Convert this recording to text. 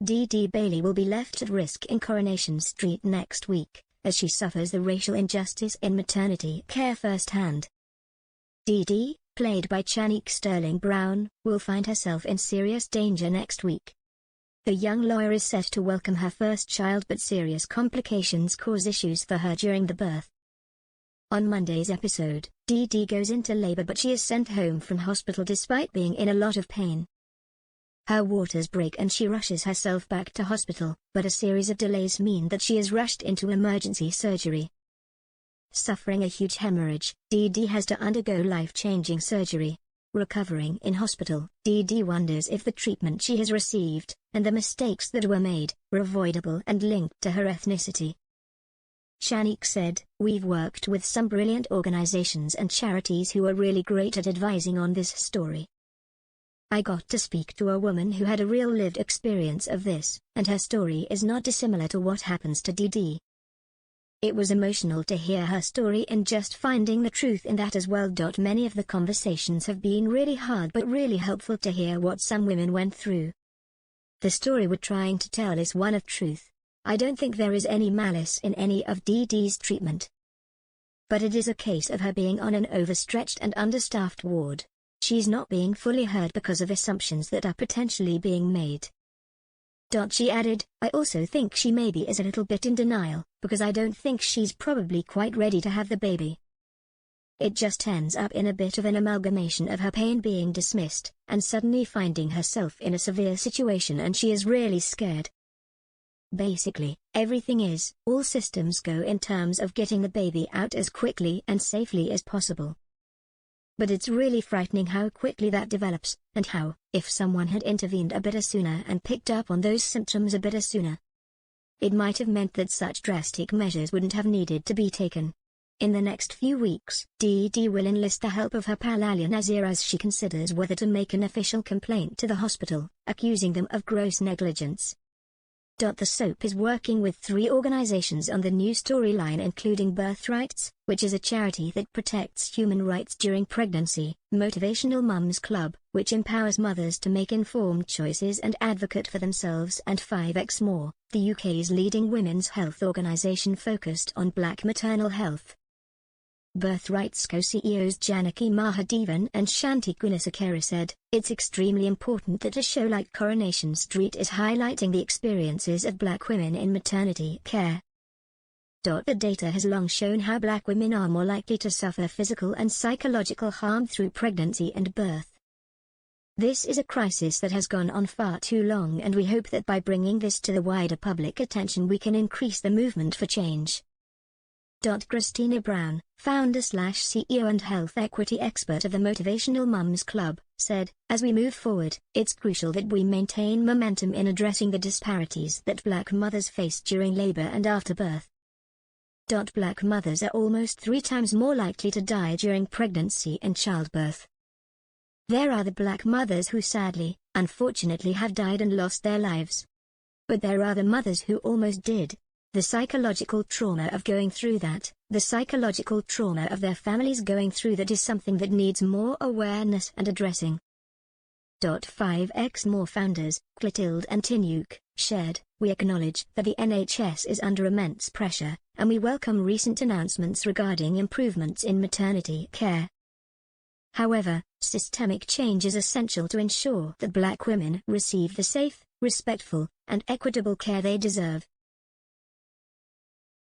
Dee Dee Bailey will be left at risk in Coronation Street next week, as she suffers the racial injustice in maternity care firsthand. Dee Dee, played by Chanique Sterling Brown, will find herself in serious danger next week. The young lawyer is set to welcome her first child, but serious complications cause issues for her during the birth. On Monday's episode, Dee Dee goes into labor, but she is sent home from hospital despite being in a lot of pain. Her waters break and she rushes herself back to hospital, but a series of delays mean that she is rushed into emergency surgery. Suffering a huge hemorrhage, Dee Dee has to undergo life-changing surgery. Recovering in hospital, Dee Dee wonders if the treatment she has received, and the mistakes that were made, were avoidable and linked to her ethnicity. Chanique said, "We've worked with some brilliant organizations and charities who are really great at advising on this story. I got to speak to a woman who had a real lived experience of this, and her story is not dissimilar to what happens to Dee Dee. It was emotional to hear her story and just finding the truth in that as well. Many of the conversations have been really hard but really helpful to hear what some women went through. The story we're trying to tell is one of truth. I don't think there is any malice in any of Dee Dee's treatment. But it is a case of her being on an overstretched and understaffed ward. She's not being fully heard because of assumptions that are potentially being made." She added, "I also think she maybe is a little bit in denial, because I don't think she's probably quite ready to have the baby. It just ends up in a bit of an amalgamation of her pain being dismissed, and suddenly finding herself in a severe situation, and she is really scared. Basically, everything is, all systems go in terms of getting the baby out as quickly and safely as possible. But it's really frightening how quickly that develops, and how, if someone had intervened a bit sooner and picked up on those symptoms a bit sooner, it might have meant that such drastic measures wouldn't have needed to be taken." In the next few weeks, Dee Dee will enlist the help of her pal Alia Nazir as she considers whether to make an official complaint to the hospital, accusing them of gross negligence. The soap is working with 3 organizations on the new storyline, including Birthrights, which is a charity that protects human rights during pregnancy, Motivational Mums Club, which empowers mothers to make informed choices and advocate for themselves, and 5x More, the UK's leading women's health organization focused on Black maternal health. Birthrights co-CEOs Janaki Mahadevan and Shanti Gunasekera said, "It's extremely important that a show like Coronation Street is highlighting the experiences of Black women in maternity care. The data has long shown how Black women are more likely to suffer physical and psychological harm through pregnancy and birth. This is a crisis that has gone on far too long, and we hope that by bringing this to the wider public attention we can increase the movement for change." Christina Brown, founder/CEO and health equity expert of the Motivational Mums Club, said, "As we move forward, it's crucial that we maintain momentum in addressing the disparities that Black mothers face during labor and after birth. Black mothers are almost 3 times more likely to die during pregnancy and childbirth. There are the Black mothers who sadly, unfortunately have died and lost their lives. But there are the mothers who almost did. The psychological trauma of going through that, the psychological trauma of their families going through that is something that needs more awareness and addressing." 5x More founders, Clotilde and Tinuk, shared, "We acknowledge that the NHS is under immense pressure, and we welcome recent announcements regarding improvements in maternity care. However, systemic change is essential to ensure that Black women receive the safe, respectful, and equitable care they deserve,